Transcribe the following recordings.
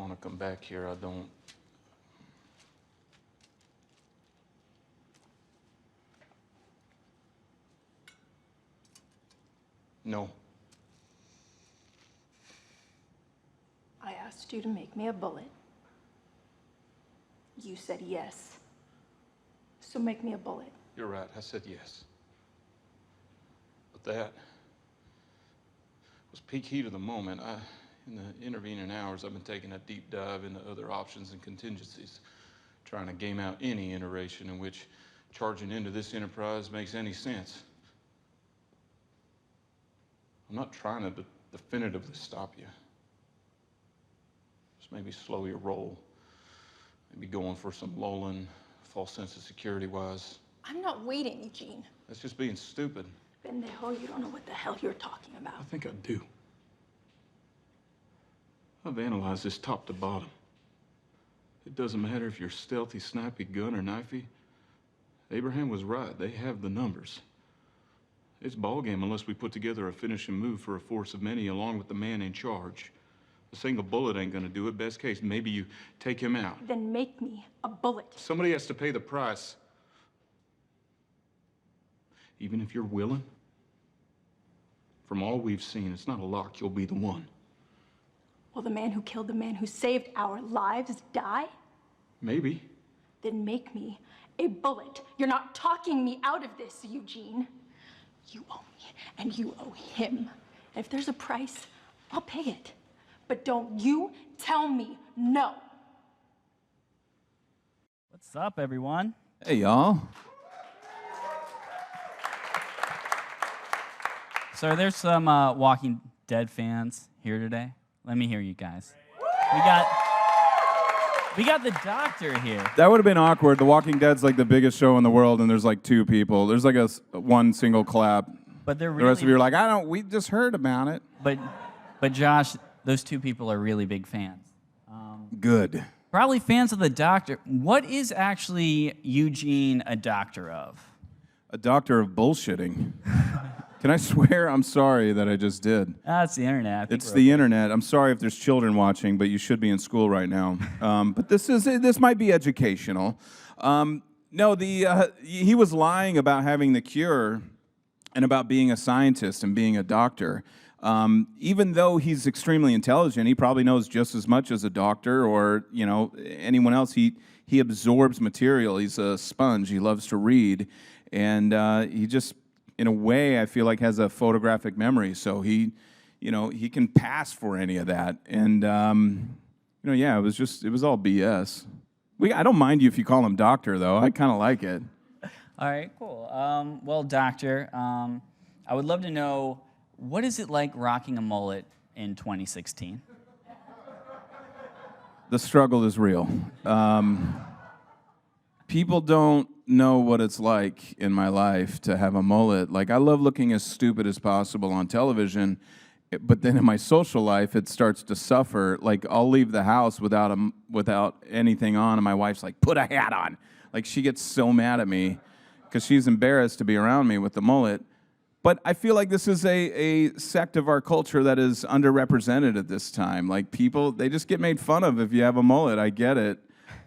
want to come back here. I don't. No. I asked you to make me a bullet. You said yes. So make me a bullet. You're right. I said yes. But that was peak heat of the moment. In the intervening hours, I've been taking a deep dive into other options and contingencies, trying to game out any iteration in which charging into this enterprise makes any sense. I'm not trying to definitively stop you. Just maybe slow your roll. Maybe going for some lulling, false sense of security-wise. I'm not waiting, Eugene. That's just being stupid. Pendejo, you don't know what the hell you're talking about. I think I do. I've analyzed this top to bottom. It doesn't matter if you're stealthy, snappy, gun, or knifey. Abraham was right. They have the numbers. It's ballgame unless we put together a finishing move for a force of many along with the man in charge. A single bullet ain't gonna do it. Best case, maybe you take him out. Then make me a bullet. Somebody has to pay the price. Even if you're willing, from all we've seen, it's not a lock. You'll be the one. Will the man who killed the man who saved our lives die? Maybe. Then make me a bullet. You're not talking me out of this, Eugene. You owe me, and you owe him. And if there's a price, I'll pay it. But don't you tell me no. What's up, everyone? Hey, y'all. So there's some Walking Dead fans here today. Let me hear you guys. We got the doctor here. That would have been awkward. The Walking Dead's like the biggest show in the world, and there's like 2 people. There's like one single clap. But they're really, the rest of you are like, we just heard about it. But Josh, those 2 people are really big fans. Good. Probably fans of the doctor. What is actually Eugene a doctor of? A doctor of bullshitting. Can I swear? I'm sorry that I just did. It's the internet. It's the internet. I'm sorry if there's children watching, but you should be in school right now. But this might be educational. No, he was lying about having the cure and about being a scientist and being a doctor. Even though he's extremely intelligent, he probably knows just as much as a doctor or anyone else. He absorbs material. He's a sponge. He loves to read, and he just, in a way, I feel like has a photographic memory. So he can pass for any of that. And yeah, it was all BS. I don't mind you if you call him doctor, though. I kind of like it. All right, cool. Well, doctor, I would love to know, what is it like rocking a mullet in 2016? The struggle is real. People don't know what it's like in my life to have a mullet. Like, I love looking as stupid as possible on television, but then in my social life, it starts to suffer. Like, I'll leave the house without anything on, and my wife's like, put a hat on. Like, she gets so mad at me because she's embarrassed to be around me with the mullet. But I feel like this is a sect of our culture that is underrepresented at this time. Like, people, they just get made fun of if you have a mullet. I get it.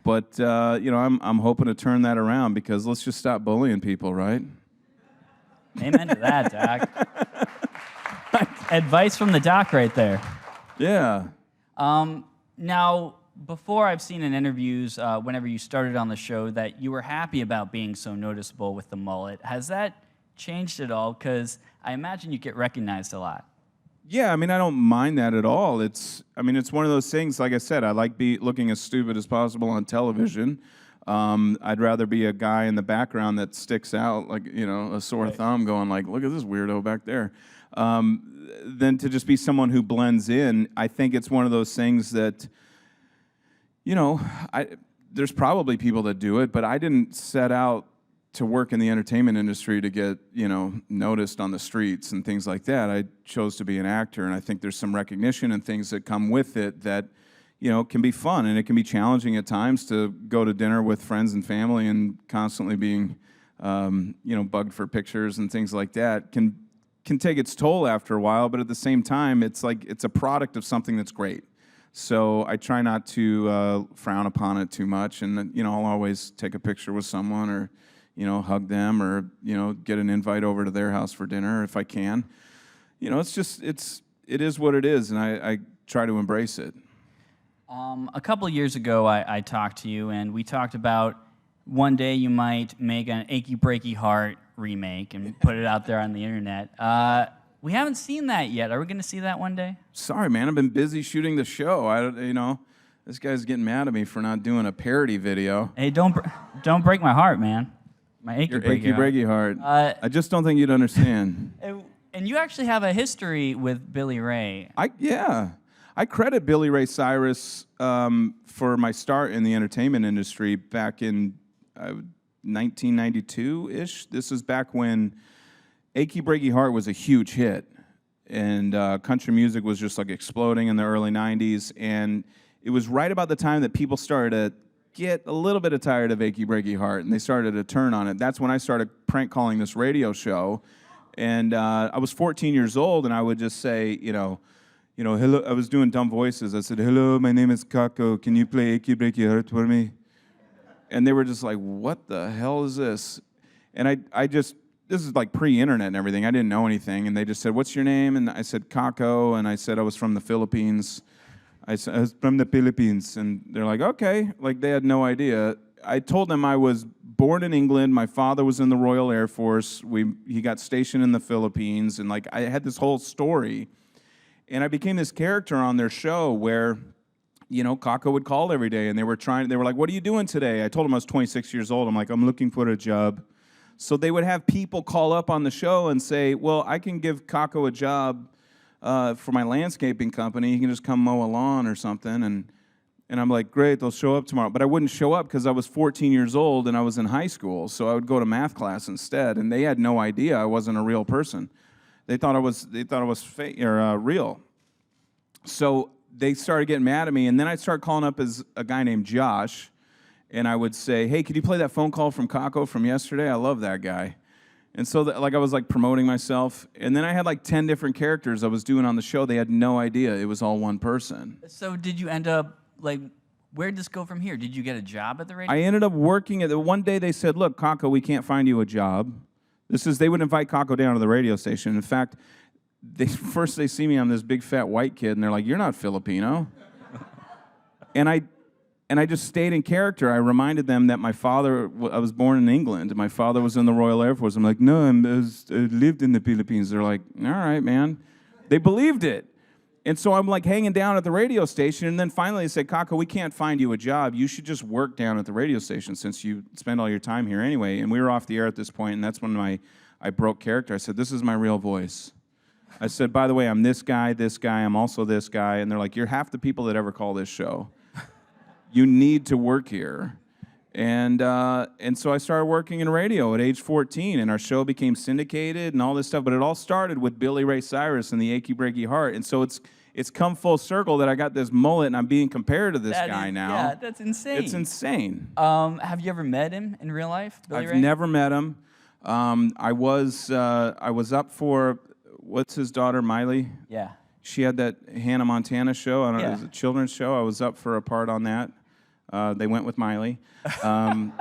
But, I'm hoping to turn that around because let's just stop bullying people, right? Amen to that, Doc. Advice from the doc right there. Yeah. Now, before I've seen in interviews, whenever you started on the show, that you were happy about being so noticeable with the mullet. Has that changed at all? Because I imagine you get recognized a lot. Yeah, I don't mind that at all. It's one of those things, like I said, I like looking as stupid as possible on television. I'd rather be a guy in the background that sticks out, like, a sore thumb going like, look at this weirdo back there, than to just be someone who blends in. I think it's one of those things that, there's probably people that do it, but I didn't set out to work in the entertainment industry to get, noticed on the streets and things like that. I chose to be an actor, and I think there's some recognition and things that come with it that, can be fun, and it can be challenging at times to go to dinner with friends and family and constantly being, bugged for pictures and things like that can take its toll after a while, but at the same time, it's like it's a product of something that's great. So I try not to frown upon it too much, and I'll always take a picture with someone, or hug them, or get an invite over to their house for dinner if I can. It is what it is, and I try to embrace it. A couple of years ago, I talked to you, and we talked about one day you might make an Achy Breaky Heart remake and put it out there on the internet. We haven't seen that yet. Are we going to see that one day? Sorry, man. I've been busy shooting the show. This guy's getting mad at me for not doing a parody video. Hey, don't break my heart, man. My achy breaky heart. I just don't think you'd understand. And you actually have a history with Billy Ray. I credit Billy Ray Cyrus for my start in the entertainment industry back in 1992-ish. This is back when Achy Breaky Heart was a huge hit, and country music was just like exploding in the early 90s, and it was right about the time that people started to get a little bit tired of Achy Breaky Heart, and they started to turn on it. That's when I started prank calling this radio show, and I was 14 years old, and I would just say, hello. I was doing dumb voices. I said, "Hello, my name is Kako. Can you play Achy Breaky Heart for me?" And they were just like, "What the hell is this?" And this is like pre-internet and everything. I didn't know anything, and they just said, "What's your name?" And I said, "Kako," and I said I was from the Philippines. I said, "I was from the Philippines," and they're like, "Okay," like they had no idea. I told them I was born in England. My father was in the Royal Air Force. He got stationed in the Philippines, and like I had this whole story, and I became this character on their show where, Kako would call every day, and they were like, "What are you doing today?" I told them I was 26 years old. I'm like, "I'm looking for a job." So they would have people call up on the show and say, "Well, I can give Kako a job for my landscaping company. He can just come mow a lawn or something." And I'm like, "Great, they'll show up tomorrow." But I wouldn't show up because I was 14 years old and I was in high school. So I would go to math class instead, and they had no idea I wasn't a real person. They thought I was fake or real. So they started getting mad at me, and then I'd start calling up as a guy named Josh. And I would say, "Hey, could you play that phone call from Kako from yesterday? I love that guy." And so I was like promoting myself. And then I had like 10 different characters I was doing on the show. They had no idea it was all one person. So did you end up, where'd this go from here? Did you get a job at the radio? I ended up working at one day they said, "Look, Kako, we can't find you a job." They would invite Kako down to the radio station. In fact, first they see me, I'm this big fat white kid, and they're like, "You're not Filipino." And I just stayed in character. I reminded them that I was born in England. My father was in the Royal Air Force. I'm like, "No, I lived in the Philippines." They're like, "All right, man." They believed it. And so I'm like hanging down at the radio station, and then finally they said, "Kako, we can't find you a job. You should just work down at the radio station since you spend all your time here anyway." And we were off the air at this point, and that's when I broke character. I said, "This is my real voice." I said, "By the way, I'm this guy, I'm also this guy." And they're like, "You're half the people that ever call this show. You need to work here." And so I started working in radio at age 14, and our show became syndicated and all this stuff. But it all started with Billy Ray Cyrus and the Achy Breaky Heart. And so it's come full circle that I got this mullet and I'm being compared to this guy now. Yeah, that's insane. It's insane. Have you ever met him in real life, Billy Ray? I've never met him. I was up for, what's his daughter, Miley? Yeah. She had that Hannah Montana show. I don't know, Yeah. it was a children's show. I was up for a part on that. They went with Miley. I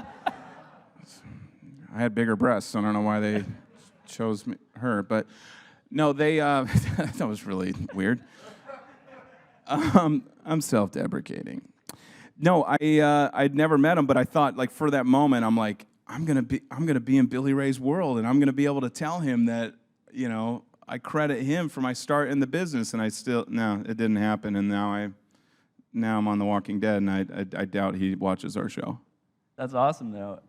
had bigger breasts. I don't know why they chose her, but no, they. That was really weird. I'm self-deprecating. No, I'd never met him, but I thought, like, for that moment, I'm like, I'm gonna be in Billy Ray's world, and I'm gonna be able to tell him that, I credit him for my start in the business, and it didn't happen, and now I'm on The Walking Dead, and I doubt he watches our show. That's awesome, though.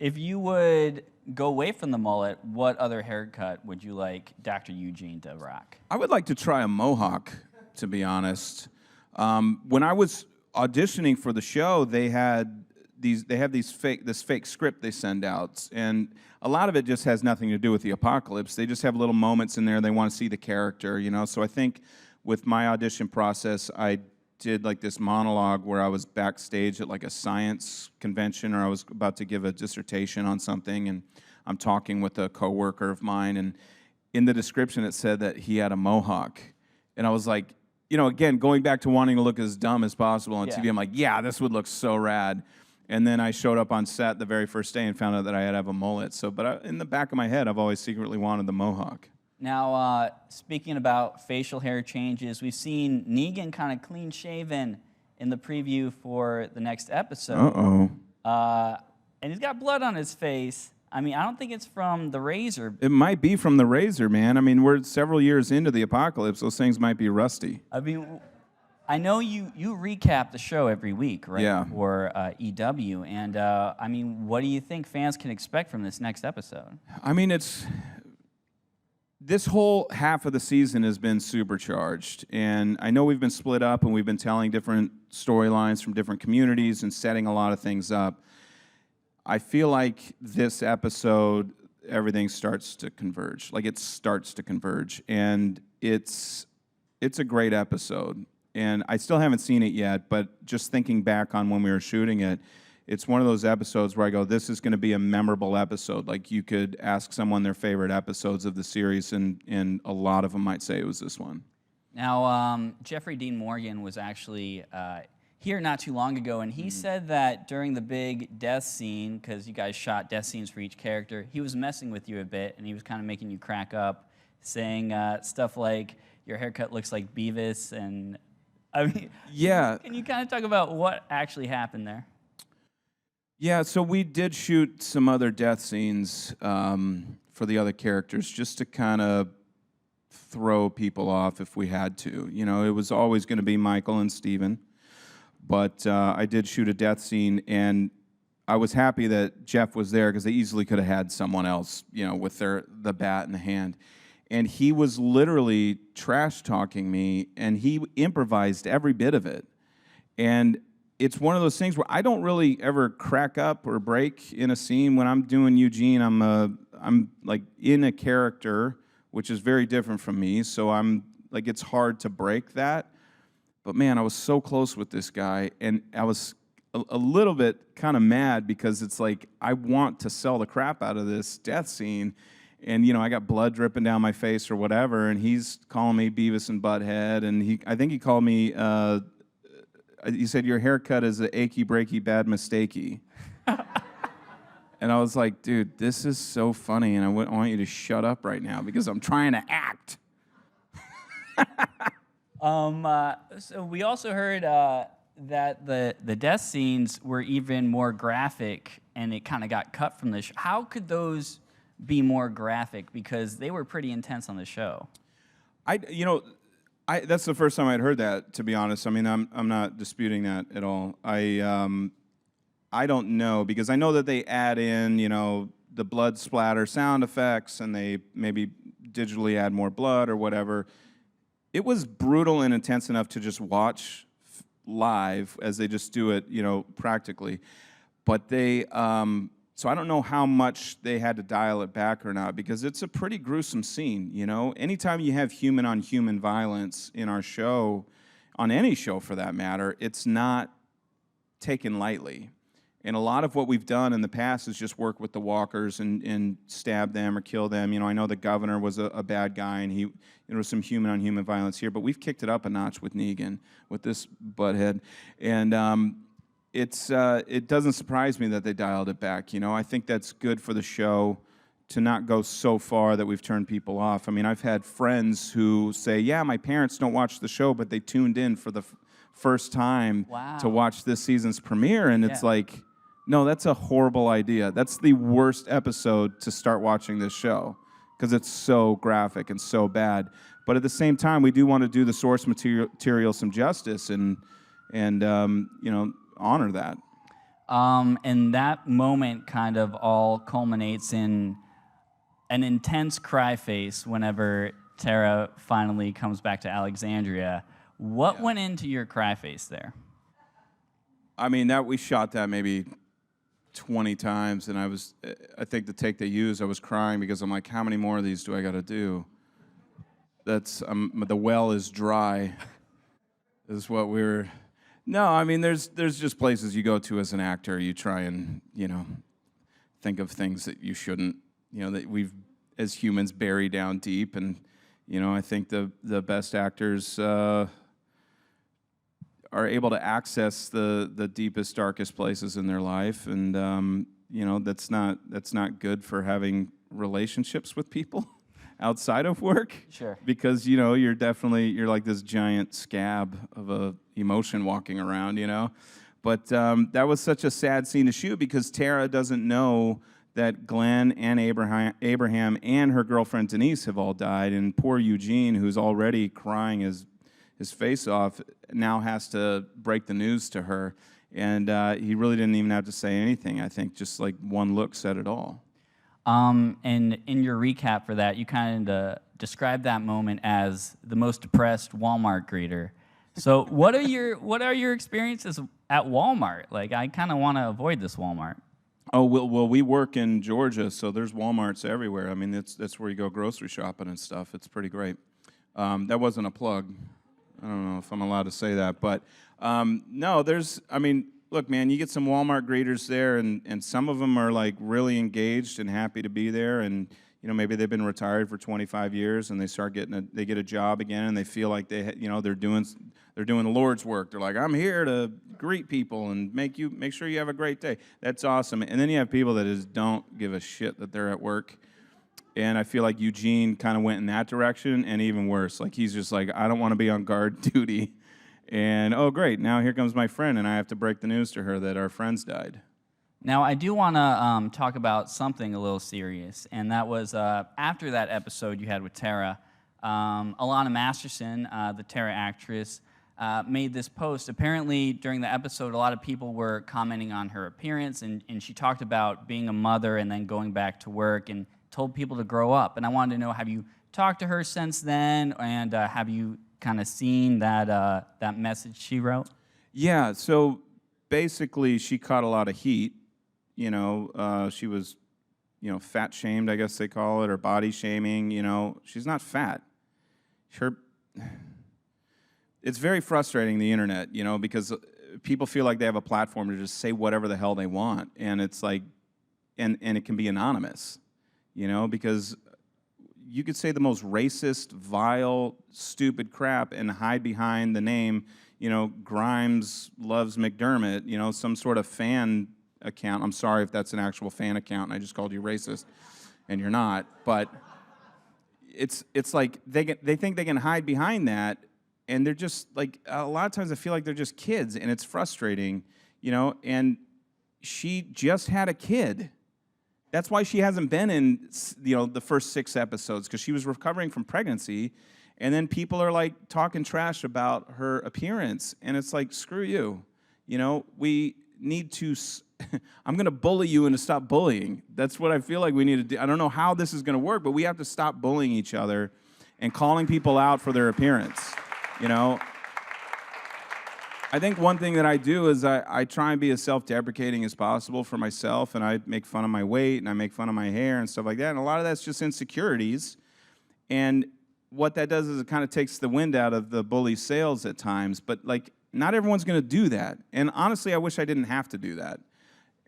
If you would go away from the mullet, what other haircut would you like Dr. Eugene to rock? I would like to try a mohawk, to be honest. When I was auditioning for the show, they have this fake script they send out, and a lot of it just has nothing to do with the apocalypse. They just have little moments in there. They want to see the character, So I think with my audition process, I did like this monologue where I was backstage at like a science convention, or I was about to give a dissertation on something, and I'm talking with a coworker of mine, and in the description it said that he had a mohawk, and I was like, again, going back to wanting to look as dumb as possible on Yeah. TV, I'm like, yeah, this would look so rad. And then I showed up on set the very first day and found out that I had to have a mullet. So, but in the back of my head, I've always secretly wanted the mohawk. Now, speaking about facial hair changes, we've seen Negan kind of clean shaven in the preview for the next episode. And he's got blood on his face. I mean, I don't think it's from the razor. It might be from the razor, man. I mean, we're several years into the apocalypse. Those things might be rusty. I mean, I know you recap the show every week, right? Yeah. For EW. And, I mean, what do you think fans can expect from this next episode? I mean, this whole half of the season has been supercharged. And I know we've been split up and we've been telling different storylines from different communities and setting a lot of things up. I feel like this episode, everything starts to converge. Like, it starts to converge. And it's a great episode. And I still haven't seen it yet, but just thinking back on when we were shooting it, it's one of those episodes where I go, this is going to be a memorable episode. Like, you could ask someone their favorite episodes of the series, and a lot of them might say it was this one. Now, Jeffrey Dean Morgan was actually here not too long ago, and he said that during the big death scene, because you guys shot death scenes for each character, he was messing with you a bit, and he was kind of making you crack up, saying stuff like, your haircut looks like Beavis, and I mean, yeah. Can you kind of talk about what actually happened there? Yeah, so we did shoot some other death scenes for the other characters just to kind of throw people off if we had to. You know, it was always going to be Michael and Steven, but I did shoot a death scene, and I was happy that Jeff was there because they easily could have had someone else, you know, with the bat in the hand. And he was literally trash-talking me, and he improvised every bit of it. And it's one of those things where I don't really ever crack up or break in a scene. When I'm doing Eugene, I'm like in a character, which is very different from me. So I'm like, it's hard to break that. But man, I was so close with this guy, and I was a little bit kind of mad because it's like, I want to sell the crap out of this death scene. And, you know, I got blood dripping down my face or whatever, and he's calling me Beavis and Butthead, and I think he called me, he said, your haircut is an achy, breaky, bad mistakey. And I was like, dude, this is so funny, and I want you to shut up right now because I'm trying to act. So we also heard that the death scenes were even more graphic, and it kind of got cut from the show. How could those be more graphic, because they were pretty intense on the show? That's the first time I'd heard that, to be honest. I mean, I'm not disputing that at all. I don't know, because I know that they add in, you know, the blood splatter sound effects, and they maybe digitally add more blood or whatever. It was brutal and intense enough to just watch live as they just do it, you know, practically. But they so I don't know how much they had to dial it back or not, because it's a pretty gruesome scene, you know? Anytime you have human-on-human violence in our show, on any show for that matter, it's not taken lightly. And a lot of what we've done in the past is just work with the walkers and stab them or kill them. You know, I know the governor was a bad guy, and there was some human-on-human violence here, but we've kicked it up a notch with Negan, with this butthead. And it doesn't surprise me that they dialed it back. You know, I think that's good for the show to not go so far that we've turned people off. I mean, I've had friends who say, yeah, my parents don't watch the show, but they tuned in for the first time to watch this season's premiere, and it's like, no, that's a horrible idea. That's the worst episode to start watching this show, because it's so graphic and so bad. But at the same time, we do want to do the source material some justice and you know, honor that. And that moment kind of all culminates in an intense cry face whenever Tara finally comes back to Alexandria. What went into your cry face there? I mean, we shot that maybe 20 times, and I think the take they used, I was crying because I'm like, how many more of these do I got to do? The well is dry, is what we were. No, I mean, there's just places you go to as an actor, you try and, you know, think of things that you shouldn't, you know, that we've, as humans, bury down deep. And, you know, I think the best actors are able to access the deepest, darkest places in their life, and that's not good for having relationships with people outside of work. Sure. Because you're like this giant scab of a emotion walking around, But that was such a sad scene to shoot because Tara doesn't know that Glenn and Abraham and her girlfriend Denise have all died, and poor Eugene, who's already crying his face off, now has to break the news to her. And he really didn't even have to say anything. I think just like one look said it all. And in your recap for that, you kind of described that moment as the most depressed Walmart greeter. So what are your experiences at Walmart? Like, I kind of want to avoid this Walmart. Oh, well, we work in Georgia, so there's Walmarts everywhere. I mean, that's where you go grocery shopping and stuff. It's pretty great. That wasn't a plug. I don't know if I'm allowed to say that, but no, look, man, you get some Walmart greeters there, and some of them are like really engaged and happy to be there, and maybe they've been retired for 25 years, and they get a job again, and they feel like they're doing the Lord's work. They're like, I'm here to greet people and make sure you have a great day. That's awesome. And then you have people that just don't give a shit that they're at work. And I feel like Eugene kind of went in that direction, and even worse. Like, he's just like, I don't want to be on guard duty. And, oh, great, now here comes my friend, and I have to break the news to her that our friends died. Now, I do want to talk about something a little serious, and that was after that episode you had with Tara, Alana Masterson, the Tara actress, made this post. Apparently, during the episode, a lot of people were commenting on her appearance, and she talked about being a mother and then going back to work and told people to grow up. And I wanted to know, have you talked to her since then, and have you kind of seen that message she wrote? Yeah, so basically she caught a lot of heat. She was, fat shamed, I guess they call it, or body shaming. She's not fat. It's very frustrating, the internet, because people feel like they have a platform to just say whatever the hell they want, and it's like, and it can be anonymous, because you could say the most racist, vile, stupid crap and hide behind the name, Grimes loves McDermitt, some sort of fan account. I'm sorry if that's an actual fan account and I just called you racist, and you're not, but it's like they think they can hide behind that, and they're just like, a lot of times I feel like they're just kids, and it's frustrating, and she just had a kid. That's why she hasn't been in, the first 6 episodes, because she was recovering from pregnancy, and then people are like talking trash about her appearance, and it's like, screw you. We need to, I'm going to bully you into stop bullying. That's what I feel like we need to do. I don't know how this is going to work, but we have to stop bullying each other and calling people out for their appearance, I think one thing that I do is I try and be as self-deprecating as possible for myself, and I make fun of my weight, and I make fun of my hair and stuff like that, and a lot of that's just insecurities, and what that does is it kind of takes the wind out of the bully's sails at times, but like, not everyone's going to do that, and honestly, I wish I didn't have to do that,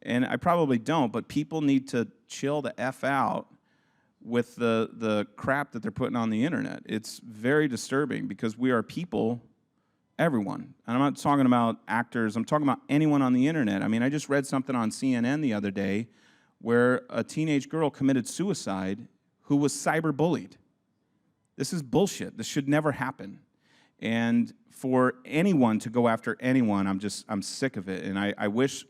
and I probably don't, but people need to chill the F out with the crap that they're putting on the internet. It's very disturbing, because we are people. Everyone. And I'm not talking about actors. I'm talking about anyone on the internet. I mean, I just read something on CNN the other day where a teenage girl committed suicide who was cyberbullied. This is bullshit. This should never happen. And for anyone to go after anyone, I'm sick of it. And I wish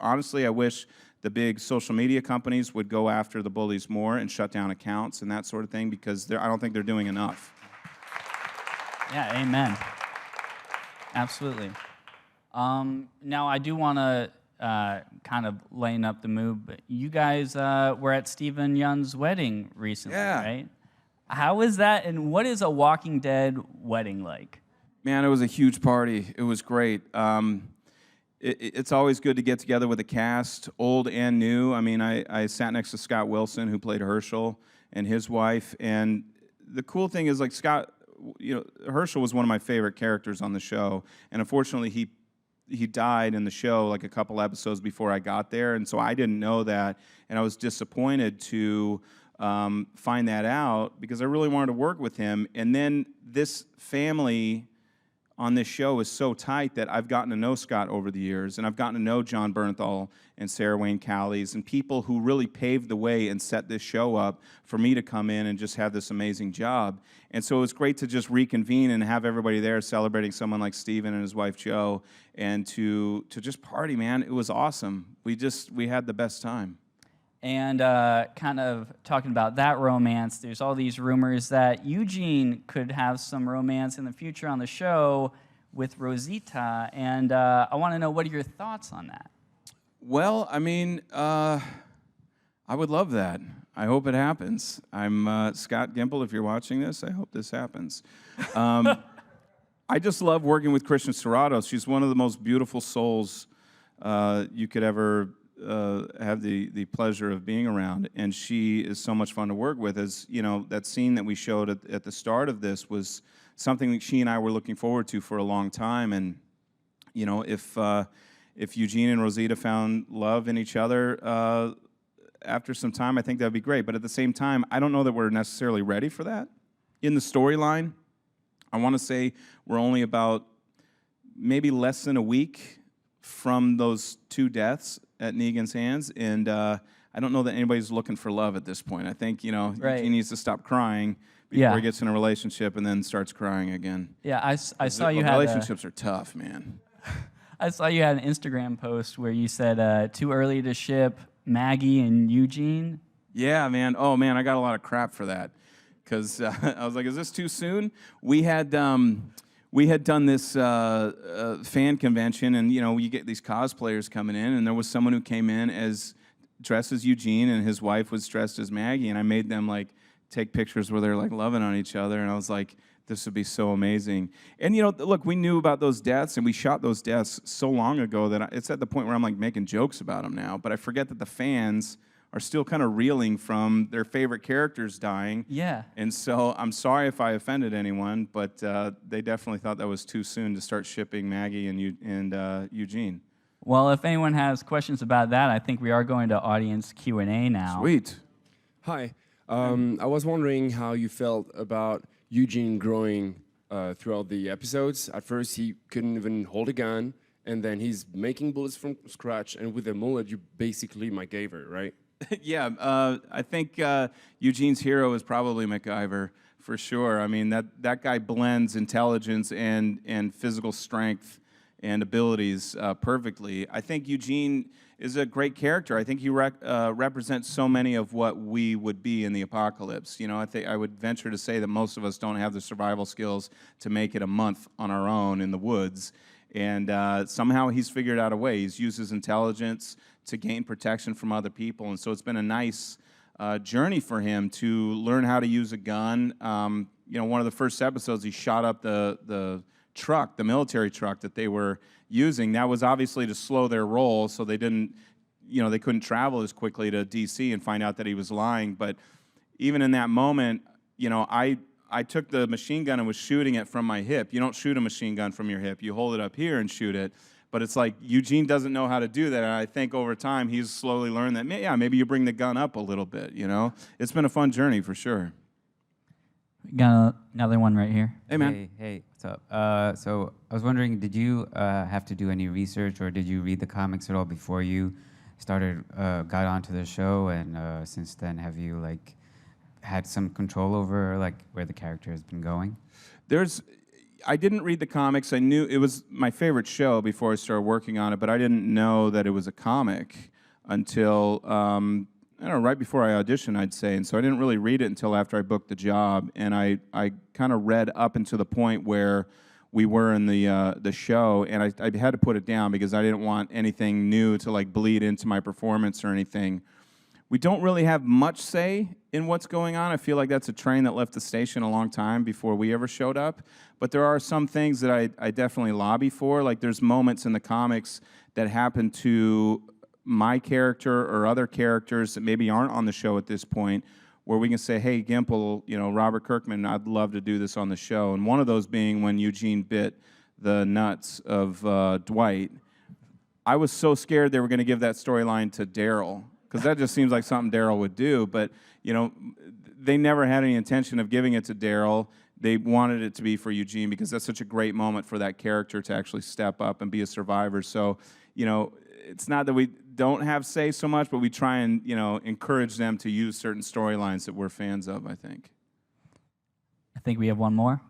the big social media companies would go after the bullies more and shut down accounts and that sort of thing, because I don't think they're doing enough. Yeah, amen. Absolutely. Now, I do want to kind of lighten up the mood, but you guys were at Stephen Yeun's wedding recently, right? How was that, and what is a Walking Dead wedding like? Man, it was a huge party. It was great. It's always good to get together with the cast, old and new. I mean, I sat next to Scott Wilson, who played Herschel, and his wife, and the cool thing is, like, Scott, Herschel was one of my favorite characters on the show, and unfortunately he died in the show like a couple episodes before I got there, and so I didn't know that, and I was disappointed to find that out, because I really wanted to work with him. And then this family on this show is so tight that I've gotten to know Scott over the years, and I've gotten to know John Bernthal and Sarah Wayne Callies, and people who really paved the way and set this show up for me to come in and just have this amazing job. And so it was great to just reconvene and have everybody there celebrating someone like Steven and his wife Jo, and to just party, man. It was awesome. We had the best time. And kind of talking about that romance, there's all these rumors that Eugene could have some romance in the future on the show with Rosita, and I want to know, what are your thoughts on that? Well, I mean, I would love that. I hope it happens. I'm Scott Gimple, if you're watching this, I hope this happens. I just love working with Christian Serratos. She's one of the most beautiful souls you could ever have the pleasure of being around, and she is so much fun to work with. As you know, that scene that we showed at the start of this was something that she and I were looking forward to for a long time. And you know, if Eugene and Rosita found love in each other after some time, I think that'd be great. But at the same time, I don't know that we're necessarily ready for that. In the storyline, I want to say we're only about maybe less than a week from those 2 deaths at Negan's hands, and I don't know that anybody's looking for love at this point. I think, you know, Right. he needs to stop crying before he gets in a relationship and then starts crying again. Yeah, I saw you had relationships are tough, man. I saw you had an Instagram post where you said too early to ship Maggie and Eugene. Yeah, man. Oh, man, I got a lot of crap for that because I was like, is this too soon? We had done this fan convention, and you know, you get these cosplayers coming in, and there was someone who came in dressed as Eugene, and his wife was dressed as Maggie, and I made them like take pictures where they're like loving on each other, and I was like, this would be so amazing. And you know, look, we knew about those deaths, and we shot those deaths so long ago that it's at the point where I'm like making jokes about them now, but I forget that the fans are still kind of reeling from their favorite characters dying. Yeah. And so I'm sorry if I offended anyone, but they definitely thought that was too soon to start shipping Maggie and Eugene. Well, if anyone has questions about that, I think we are going to audience Q&A now. Sweet. Hi. I was wondering how you felt about Eugene growing throughout the episodes. At first, he couldn't even hold a gun, and then he's making bullets from scratch, and with a mullet, you basically MacGyver, right? Yeah, I think Eugene's hero is probably MacGyver, for sure. I mean, that guy blends intelligence and physical strength and abilities perfectly. I think Eugene is a great character. I think he represents so many of what we would be in the apocalypse. You know, I would venture to say that most of us don't have the survival skills to make it a month on our own in the woods. And somehow he's figured out a way. He's used his intelligence to gain protection from other people. And so it's been a nice journey for him to learn how to use a gun. You know, one of the first episodes, he shot up the truck, the military truck that they were using. That was obviously to slow their roll so they didn't, you know, they couldn't travel as quickly to D.C. and find out that he was lying. But even in that moment, you know, I took the machine gun and was shooting it from my hip. You don't shoot a machine gun from your hip. You hold it up here and shoot it. But it's like Eugene doesn't know how to do that. And I think over time he's slowly learned that, yeah, maybe you bring the gun up a little bit, you know? It's been a fun journey for sure. Got another one right here. Hey, man. Hey, what's up? So I was wondering, did you have to do any research, or did you read the comics at all before you got onto the show? And since then, have you like had some control over like where the character has been going? I didn't read the comics. I knew it was my favorite show before I started working on it, but I didn't know that it was a comic until I don't know, right before I auditioned, I'd say. And so I didn't really read it until after I booked the job. And I kind of read up until the point where we were in the show, and I had to put it down because I didn't want anything new to like bleed into my performance or anything. We don't really have much say in what's going on. I feel like that's a train that left the station a long time before we ever showed up. But there are some things that I definitely lobby for. Like there's moments in the comics that happen to my character or other characters that maybe aren't on the show at this point, where we can say, hey, Gimple, you know, Robert Kirkman, I'd love to do this on the show. And one of those being when Eugene bit the nuts of Dwight. I was so scared they were going to give that storyline to Daryl, because that just seems like something Daryl would do. But, you know, they never had any intention of giving it to Daryl. they wanted it to be for Eugene because that's such a great moment for that character to actually step up and be a survivor. So, you know, it's not that we don't have say so much, but we try and, you know, encourage them to use certain storylines that we're fans of, I think. I think we have one more.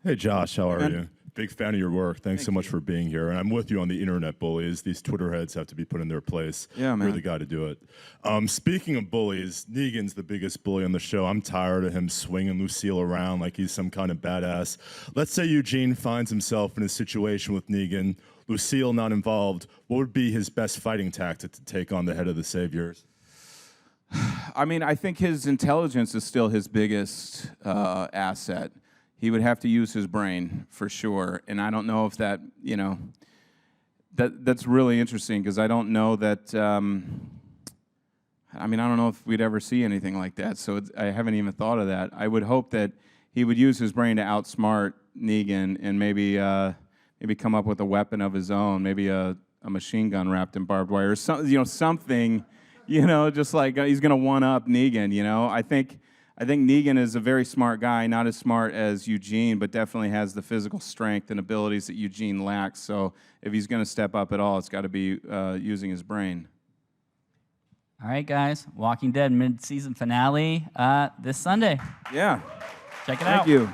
Hey, Josh, how are you? Big fan of your work. Thanks so much for being here. And I'm with you on the internet bullies. These Twitter heads have to be put in their place. Yeah, man. You're the guy to do it. Speaking of bullies, Negan's the biggest bully on the show. I'm tired of him swinging Lucille around like he's some kind of badass. Let's say Eugene finds himself in a situation with Negan, Lucille not involved. What would be his best fighting tactic to take on the head of the Saviors? I mean, I think his intelligence is still his biggest asset. He would have to use his brain for sure, and I don't know if that, you know, that's really interesting because I don't know that. I mean, I don't know if we'd ever see anything like that. So I haven't even thought of that. I would hope that he would use his brain to outsmart Negan and maybe come up with a weapon of his own, maybe a machine gun wrapped in barbed wire, or something. You know, something. You know, just like he's gonna one up Negan. You know, I think Negan is a very smart guy, not as smart as Eugene, but definitely has the physical strength and abilities that Eugene lacks. So if he's going to step up at all, it's got to be using his brain. All right, guys. Walking Dead mid-season finale this Sunday. Yeah. Check it out. Thank you.